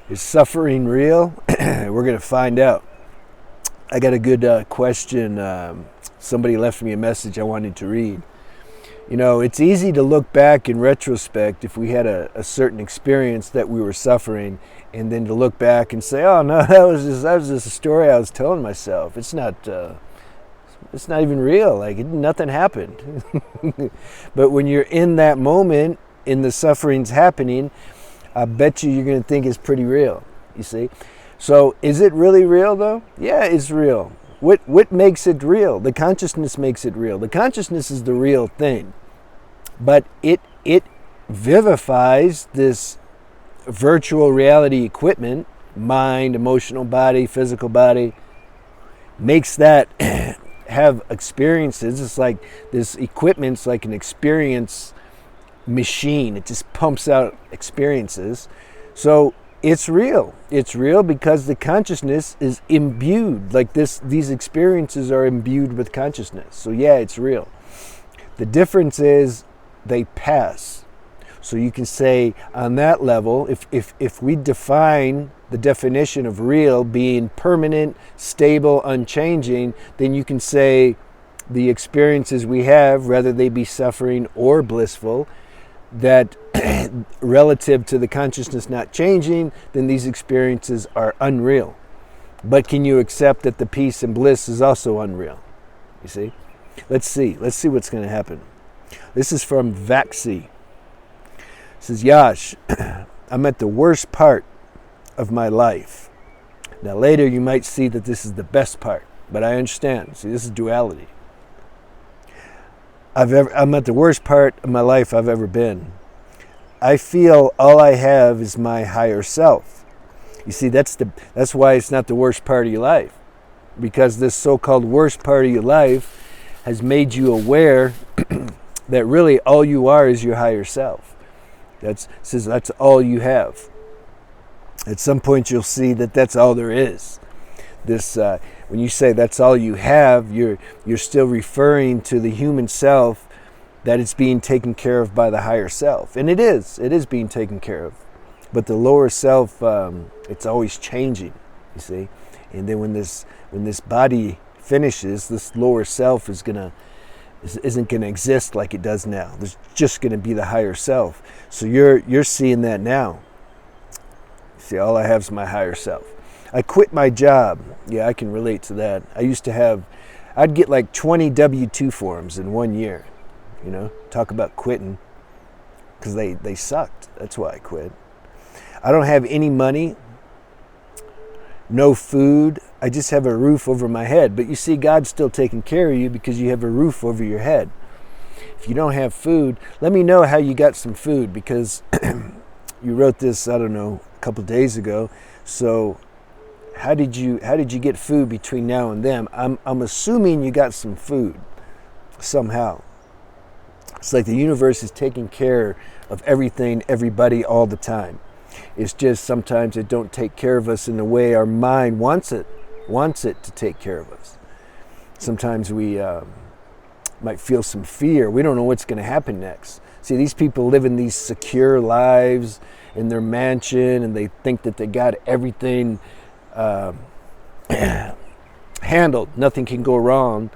Is suffering real? We're going to find out. I got a good question. Somebody left me a message I wanted to read. You know, it's easy to look back in retrospect if we had a certain experience that we were suffering, and then to look back and say, "Oh no, that was just a story I was telling myself. It's not even real. Like nothing happened." But when you're in that moment, in the suffering's happening, I bet you're going to think it's pretty real. You see. So is it really real though? Yeah, it's real. What makes it real? The consciousness makes it real. The consciousness is the real thing. But it vivifies this virtual reality equipment, mind, emotional body, physical body, makes that have experiences. It's like this equipment's like an experience machine. It just pumps out experiences. So it's real. It's real because the consciousness is imbued. Like these experiences are imbued with consciousness. So yeah, it's real. The difference is they pass. So you can say on that level, if we define the definition of real being permanent, stable, unchanging, then you can say the experiences we have, whether they be suffering or blissful, that relative to the consciousness not changing, then these experiences are unreal. But can you accept that the peace and bliss is also unreal? You see? Let's see what's going to happen. This is from Vaxi. It says, Yash, I'm at the worst part of my life. Now later you might see that this is the best part, but I understand. See, this is duality. I'm at the worst part of my life I've ever been. I feel all I have is my higher self. You see, that's why it's not the worst part of your life, because this so-called worst part of your life has made you aware that really all you are is your higher self. That's all you have. At some point you'll see that that's all there is. When you say that's all you have, you're still referring to the human self, that it's being taken care of by the higher self. And it is being taken care of. But the lower self, it's always changing, you see. And then when this body finishes, this lower self isn't gonna exist like it does now. There's just gonna be the higher self. So you're seeing that now. See, all I have is my higher self. I quit my job. Yeah, I can relate to that. I'd get like 20 W-2 forms in 1 year. You know, talk about quitting, because they sucked. That's why I quit. I don't have any money, no food. I just have a roof over my head. But you see, God's still taking care of you because you have a roof over your head. If you don't have food, let me know how you got some food, because you wrote this, I don't know, a couple of days ago. So how did you get food between now and then? I'm assuming you got some food somehow. It's like the universe is taking care of everything, everybody, all the time. It's just sometimes it don't take care of us in the way our mind wants it to take care of us. Sometimes we might feel some fear. We don't know what's going to happen next. See, these people live in these secure lives in their mansion, and they think that they got everything handled. Nothing can go wrong.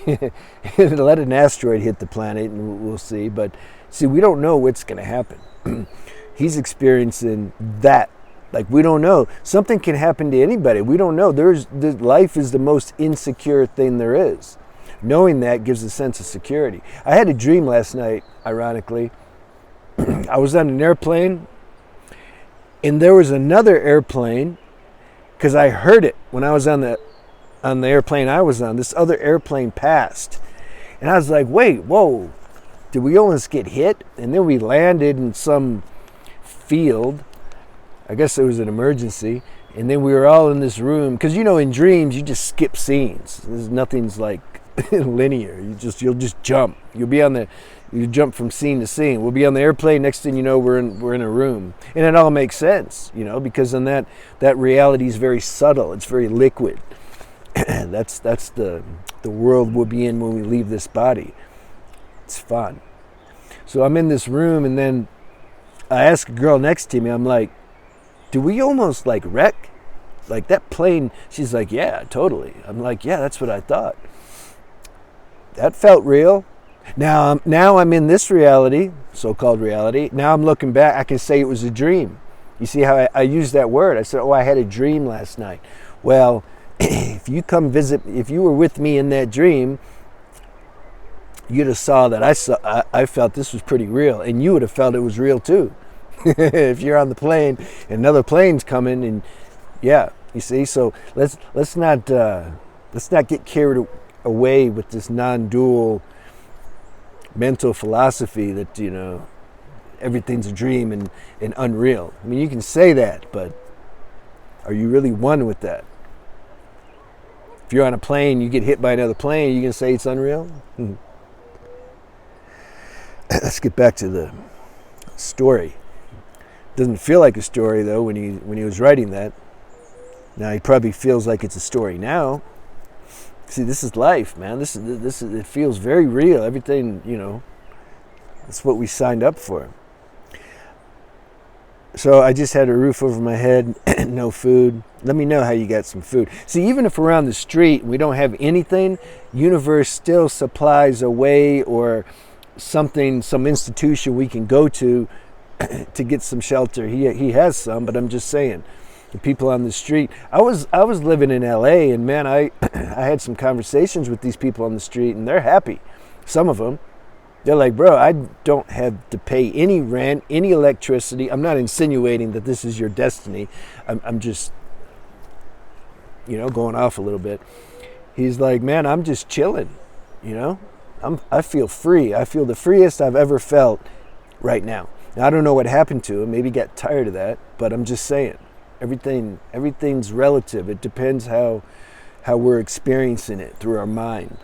Let an asteroid hit the planet and we'll see. But see, we don't know what's going to happen. He's experiencing that. Like, we don't know. Something can happen to anybody. We don't know. Life is the most insecure thing there is. Knowing that gives a sense of security. I had a dream last night, ironically. I was on an airplane, and there was another airplane, because I heard it when I was on the airplane I was on. This other airplane passed, and I was like, wait, whoa, did we almost get hit? And then we landed in some field. I guess it was an emergency. And then we were all in this room, because you know, in dreams you just skip scenes. Nothing's like linear. You'll just jump. You jump from scene to scene. We'll be on the airplane. Next thing you know, we're in a room, and it all makes sense, you know, because in that reality is very subtle. It's very liquid. That's the world we'll be in when we leave this body. It's fun. So I'm in this room, and then I ask a girl next to me. I'm like, do we almost like wreck? Like that plane, she's like, yeah, totally. I'm like, yeah, that's what I thought. That felt real. Now I'm in this reality, so-called reality. Now I'm looking back, I can say it was a dream. You see how I used that word? I said, oh, I had a dream last night. Well, if you come visit, if you were with me in that dream, you'd have saw that I felt this was pretty real, and you would have felt it was real too. If you're on the plane and another plane's coming, and yeah, you see. So let's not get carried away with this non-dual mental philosophy that, you know, everything's a dream and unreal. I mean, you can say that, but are you really one with that? If you're on a plane, you get hit by another plane, you can say it's unreal? Let's get back to the story. Doesn't feel like a story though when he was writing that. Now he probably feels like it's a story now. See, this is life, man. This is it feels very real. Everything, you know, that's what we signed up for. So I just had a roof over my head, no food. Let me know how you got some food. See, even if we're on the street and we don't have anything, universe still supplies a way or something, some institution we can go to get some shelter. He has some, but I'm just saying, the people on the street. I was living in LA, and man, I had some conversations with these people on the street, and they're happy. Some of them. They're like, bro, I don't have to pay any rent, any electricity. I'm not insinuating that this is your destiny. I'm just, you know, going off a little bit. He's like, man, I'm just chilling, you know. I feel free. I feel the freest I've ever felt right now. Now, I don't know what happened to him. Maybe he got tired of that, but I'm just saying, everything's relative. It depends how we're experiencing it through our mind.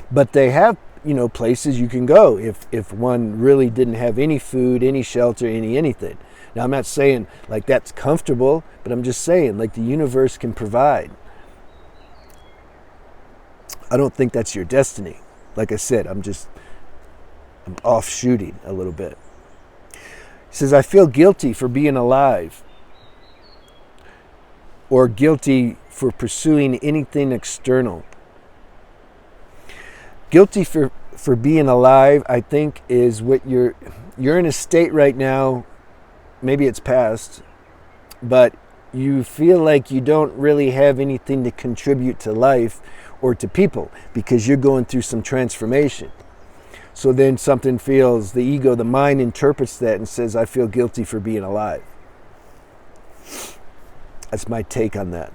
But they have, you know, places you can go if one really didn't have any food, any shelter, anything. Now, I'm not saying like that's comfortable, but I'm just saying like the universe can provide. I don't think that's your destiny. Like I said, I'm offshooting a little bit. He says, I feel guilty for being alive, or guilty for pursuing anything external. Guilty for being alive, I think, is what you're in a state right now, maybe it's past, but you feel like you don't really have anything to contribute to life or to people because you're going through some transformation. So then something feels, the ego, the mind interprets that and says, I feel guilty for being alive. That's my take on that.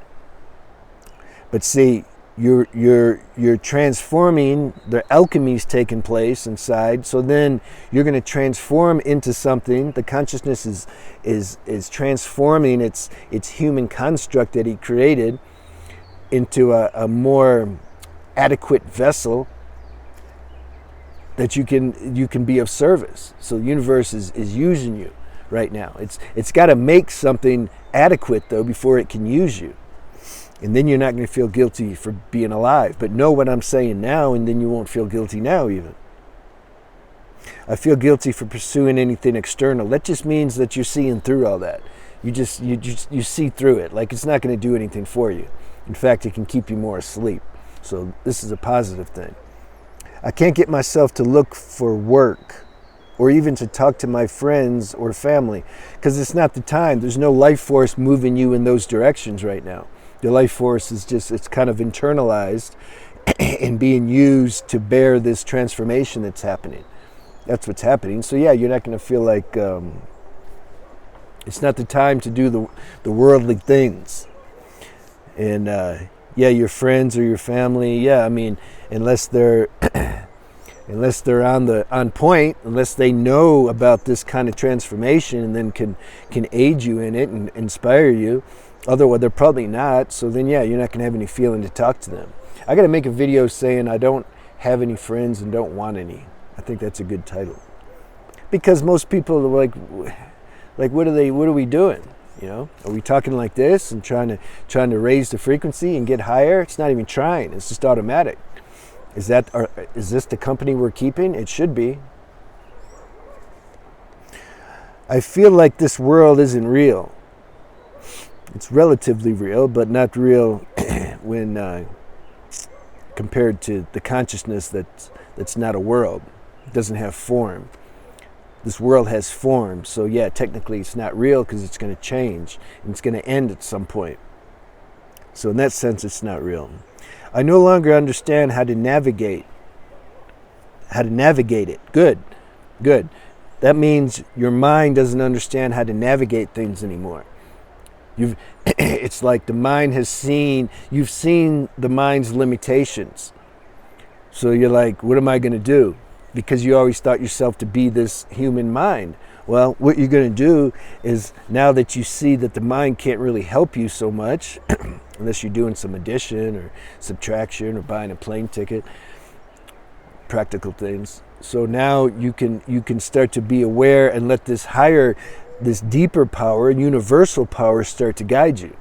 But see, you're transforming, the alchemy's taking place inside, so then you're going to transform into something. The consciousness is transforming its human construct that he created into a more adequate vessel that you can be of service. So the universe is using you right now. It's got to make something adequate though before it can use you. And then you're not going to feel guilty for being alive. But know what I'm saying now, and then you won't feel guilty now even. I feel guilty for pursuing anything external. That just means that you're seeing through all that. You see through it. Like it's not going to do anything for you. In fact, it can keep you more asleep. So this is a positive thing. I can't get myself to look for work or even to talk to my friends or family because it's not the time. There's no life force moving you in those directions right now. The life force is it's kind of internalized and being used to bear this transformation that's happening. That's what's happening. So yeah, you're not going to feel like it's not the time to do the worldly things. And yeah, your friends or your family, yeah, I mean, unless they're on point, unless they know about this kind of transformation and then can aid you in it and inspire you. Otherwise, they're probably not. So then, yeah, you're not going to have any feeling to talk to them. I got to make a video saying I don't have any friends and don't want any. I think that's a good title. Because most people are like what are we doing? You know, are we talking like this and trying to raise the frequency and get higher? It's not even trying. It's just automatic. Is this the company we're keeping? It should be. I feel like this world isn't real. It's relatively real, but not real when compared to the consciousness that's not a world. It doesn't have form. This world has form, so yeah, technically it's not real because it's going to change and it's going to end at some point. So in that sense, it's not real. I no longer understand how to navigate it. Good. That means your mind doesn't understand how to navigate things anymore. It's like the mind you've seen the mind's limitations. So you're like, what am I going to do? Because you always thought yourself to be this human mind. Well, what you're going to do is, now that you see that the mind can't really help you so much, unless you're doing some addition or subtraction or buying a plane ticket, practical things. So now you can start to be aware and let this deeper power, universal power, start to guide you.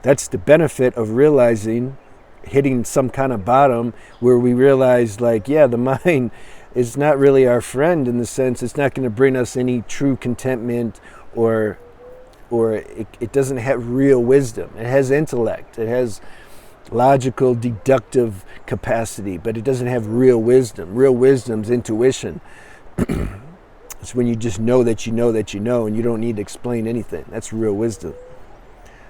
That's the benefit of realizing, hitting some kind of bottom where we realize, like, yeah, the mind is not really our friend, in the sense it's not going to bring us any true contentment, or it doesn't have real wisdom. It has intellect. It has logical, deductive capacity, but it doesn't have real wisdom. Real wisdom's intuition. It's when you just know that you know that you know, and you don't need to explain anything. That's real wisdom.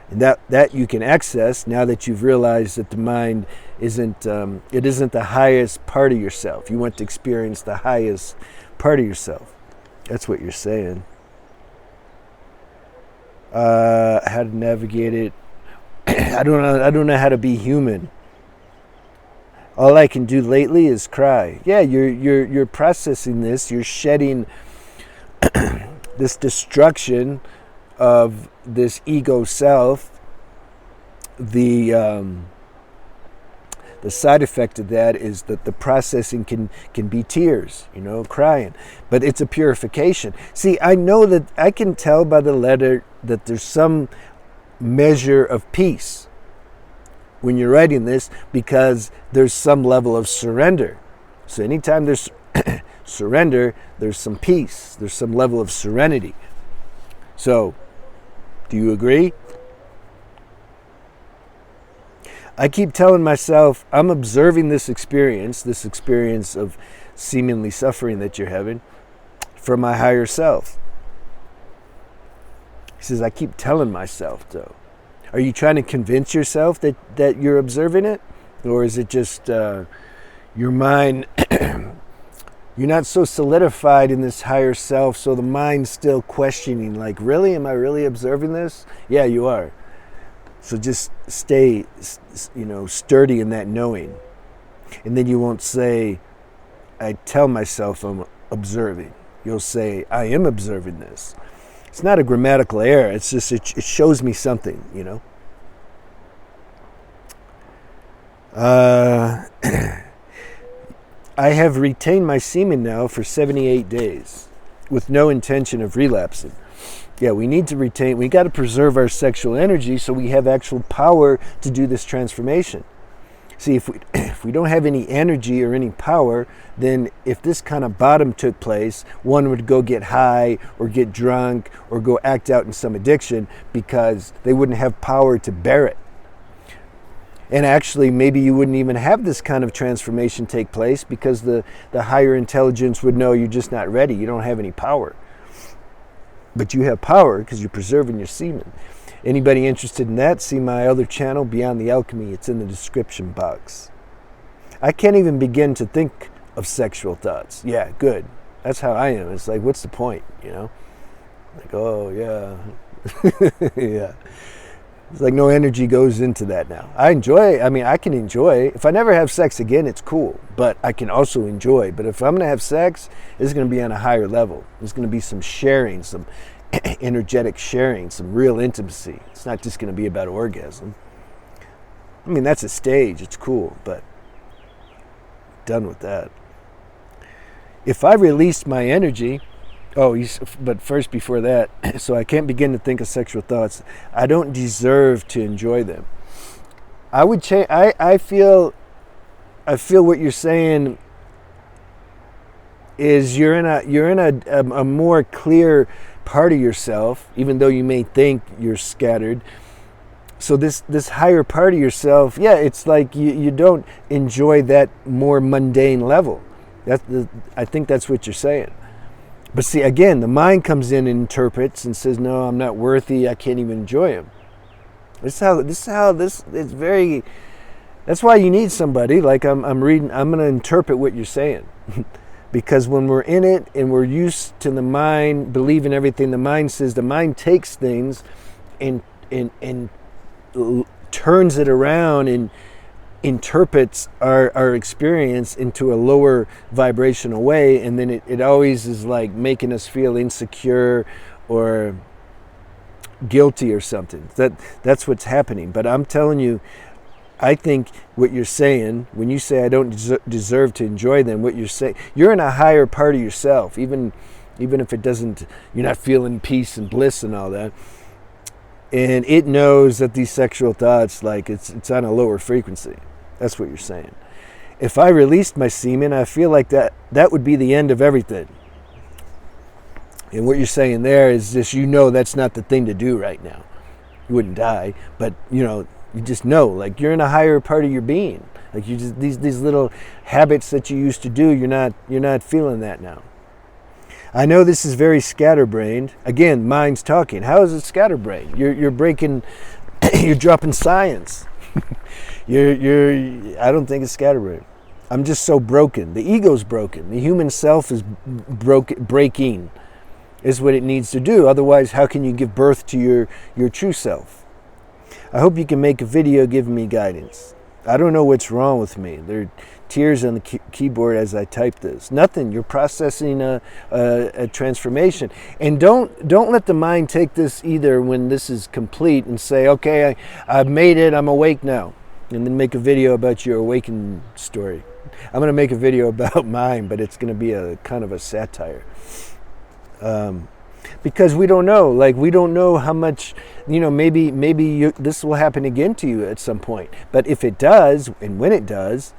And that you can access now that you've realized that the mind isn't the highest part of yourself. You want to experience the highest part of yourself. That's what you're saying. How to navigate it. I don't know how to be human. All I can do lately is cry. Yeah, you're processing this. You're shedding this destruction of this ego self. The side effect of that is that the processing can be tears, crying. But it's a purification. See, I know that I can tell by the letter that there's some measure of peace when you're writing this, because there's some level of surrender. So anytime there's surrender, there's some peace. There's some level of serenity. So, do you agree? I keep telling myself, I'm observing this experience of seemingly suffering that you're having, from my higher self. He says, I keep telling myself, though. Are you trying to convince yourself that you're observing it? Or is it just your mind, you're not so solidified in this higher self, so the mind's still questioning, like, really? Am I really observing this? Yeah, you are. So just stay, sturdy in that knowing. And then you won't say, I tell myself I'm observing. You'll say, I am observing this. It's not a grammatical error. It's just, it shows me something, I have retained my semen now for 78 days with no intention of relapsing. Yeah, we got to preserve our sexual energy so we have actual power to do this transformation. See, if we don't have any energy or any power, then if this kind of bottom took place, one would go get high or get drunk or go act out in some addiction because they wouldn't have power to bear it. And actually, maybe you wouldn't even have this kind of transformation take place because the higher intelligence would know you're just not ready. You don't have any power. But you have power because you're preserving your semen. Anybody interested in that, see my other channel, Beyond the Alchemy. It's in the description box. I can't even begin to think of sexual thoughts. Yeah, good. That's how I am. It's like, what's the point, Like, oh, yeah. Yeah. It's like no energy goes into that now. I can enjoy. If I never have sex again, it's cool. But I can also enjoy. But if I'm going to have sex, it's going to be on a higher level. There's going to be some sharing, some energetic sharing, some real intimacy. It's not just going to be about orgasm. That's a stage. It's cool. But done with that. If I released my energy... but first, before that, so I can't begin to think of sexual thoughts. I don't deserve to enjoy them. I would change. I feel what you're saying is you're in a more clear part of yourself, even though you may think you're scattered. So this higher part of yourself, yeah, it's like you don't enjoy that more mundane level. I think that's what you're saying. But see, again, the mind comes in and interprets and says, no, I'm not worthy, I can't even enjoy him. This is how it's very, that's why you need somebody, like I'm going to interpret what you're saying. Because when we're in it and we're used to the mind believing everything the mind says, the mind takes things and turns it around and interprets our experience into a lower vibrational way, and then it always is like making us feel insecure or guilty or something. That's what's happening. But I'm telling you, I think what you're saying, when you say I don't deserve to enjoy them, what you're saying, you're in a higher part of yourself, even if it doesn't, you're not feeling peace and bliss and all that. And it knows that these sexual thoughts, like it's on a lower frequency. That's what you're saying. If I released my semen, I feel like that would be the end of everything. And what you're saying there is just, that's not the thing to do right now. You wouldn't die, but you just know, like you're in a higher part of your being. Like you just these little habits that you used to do, you're not feeling that now. I know this is very scatterbrained. Again, mind's talking. How is it scatterbrained? You're breaking, you're dropping science. I don't think it's scatterbrained. I'm just so broken. The ego's broken. The human self is breaking. Is what it needs to do. Otherwise, how can you give birth to your true self? I hope you can make a video giving me guidance. I don't know what's wrong with me. There are tears on the keyboard as I type this. Nothing. You're processing a transformation. And don't let the mind take this either when this is complete and say, okay, I've made it, I'm awake now. And then make a video about your awakening story. I'm going to make a video about mine, but it's going to be a kind of a satire. Because we don't know. Like, we don't know how much, maybe this will happen again to you at some point. But if it does, and when it does,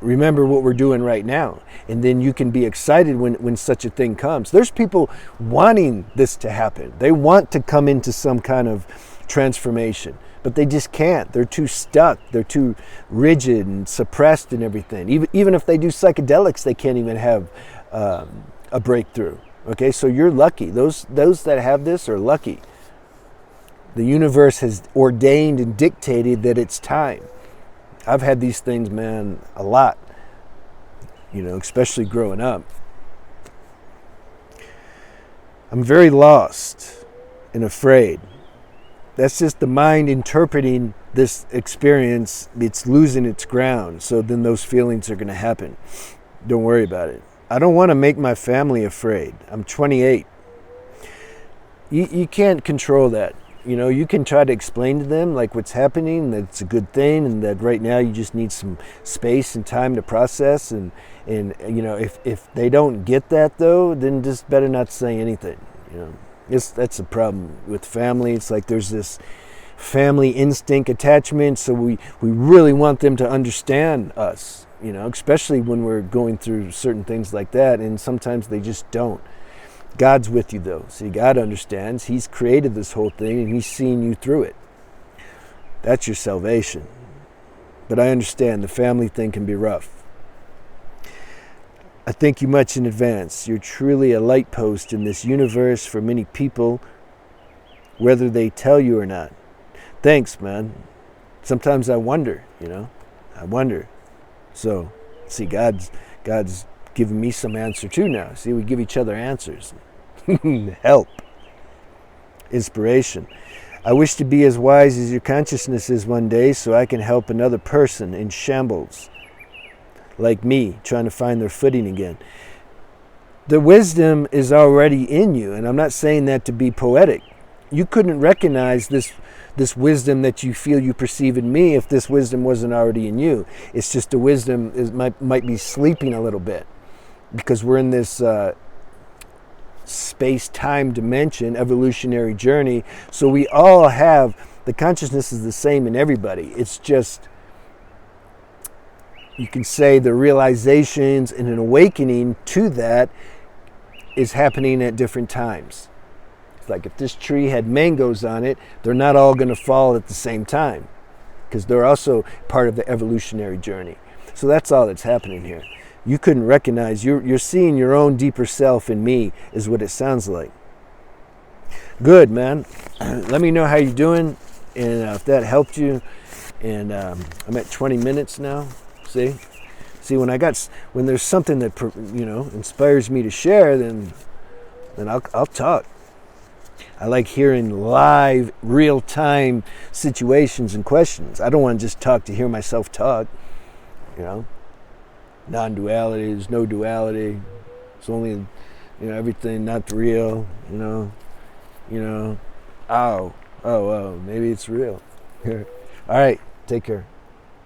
remember what we're doing right now. And then you can be excited when such a thing comes. There's people wanting this to happen. They want to come into some kind of transformation, but they just can't. They're too stuck. They're too rigid and suppressed and everything. Even if they do psychedelics, they can't even have a breakthrough. Okay, so you're lucky. Those that have this are lucky. The universe has ordained and dictated that it's time. I've had these things, man, a lot. Especially growing up. I'm very lost and afraid. That's just the mind interpreting this experience. It's losing its ground. So then those feelings are going to happen. Don't worry about it. I don't want to make my family afraid. I'm 28. You can't control that. You can try to explain to them like what's happening, that it's a good thing, and that right now you just need some space and time to process. And if they don't get that though, then just better not say anything. That's a problem with family. It's like there's this family instinct attachment, so we really want them to understand us. Especially when we're going through certain things like that, and sometimes they just don't. God's with you though. See, God understands. He's created this whole thing and He's seeing you through it. That's your salvation. But I understand the family thing can be rough. I thank you much in advance. You're truly a light post in this universe for many people, whether they tell you or not. Thanks, man. Sometimes I wonder, I wonder. So, see, God's giving me some answer too now. See, we give each other answers. Help. Inspiration. I wish to be as wise as your consciousness is one day so I can help another person in shambles, like me, trying to find their footing again. The wisdom is already in you, and I'm not saying that to be poetic. You couldn't recognize this wisdom that you feel you perceive in me if this wisdom wasn't already in you. It's just the wisdom might be sleeping a little bit because we're in this space-time dimension, evolutionary journey. So we all have, the consciousness is the same in everybody. It's just, you can say the realizations and an awakening to that is happening at different times. It's like if this tree had mangoes on it, they're not all going to fall at the same time, because they're also part of the evolutionary journey. So that's all that's happening here. You couldn't recognize, you're seeing your own deeper self in me, is what it sounds like. Good, man. Let me know how you're doing, and if that helped you. And I'm at 20 minutes now. See, when there's something that inspires me to share, then I'll talk. I like hearing live, real-time situations and questions. I don't want to just talk to hear myself talk. Non-duality, there's no duality. It's only, everything not real. Oh, maybe it's real. All right, take care.